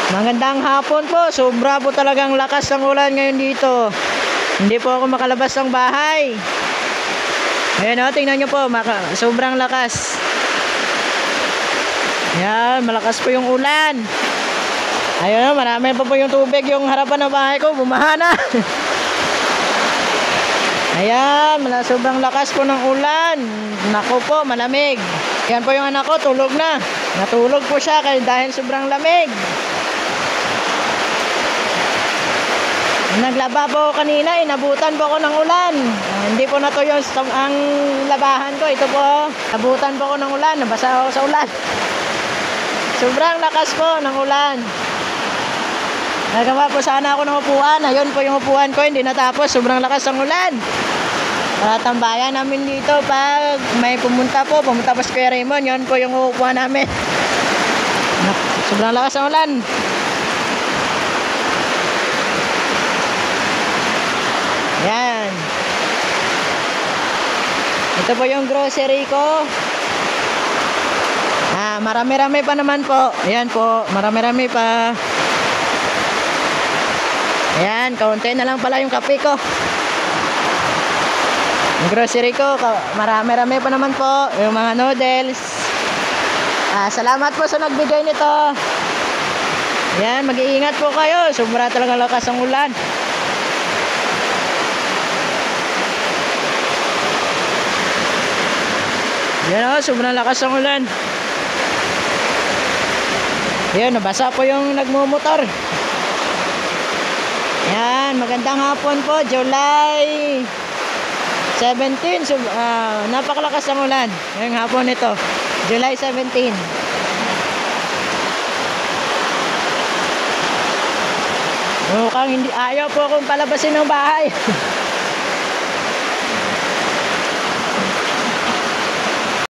Magandang hapon po. Sobra po talagang lakas ng ulan ngayon dito. Hindi po ako makalabas ng bahay. Ayan o, tingnan nyo po. Sobrang lakas. Ayan, malakas po yung ulan. Ayun o, marami pa po yung tubig. Yung harapan ng bahay ko, bumaha na. Ayan, sobrang lakas po ng ulan. Naku po, malamig. Yan po yung anak ko, tulog na. Natulog po siya dahil sobrang lamig. Naglaba po kanina, inabutan po ako ng ulan. Hindi po natuyo ang labahan ko. Ito po, nabutan po ako ng ulan. Nabasa ako sa ulan. Sobrang lakas po ng ulan. Nagawa po sana ako ng upuan. Ayun po yung upuan ko, hindi natapos. Sobrang lakas ng ulan. Tambayan namin dito pag may pumunta po sa Kuya Raymond. Yun po yung upuan namin. Sobrang lakas ng ulan. Yan. Ito po yung grocery ko. Marami-rami pa naman po. Ayan po, marami-rami pa. Ayan, kaunti na lang pala yung kape ko. Yung grocery ko, marami-rami pa naman po. Yung mga noodles. Salamat po sa nagbigay nito. Ayan, mag-iingat po kayo. Sobra talaga lakas ang ulan. Yan o, sobrang lakas ng ulan. Yan, nabasa po yung nagmumotor. Yan, magandang hapon po, July 17. Napakalakas ng ulan ngayong hapon ito, July 17. Mukhang ayaw po akong palabasin ng bahay.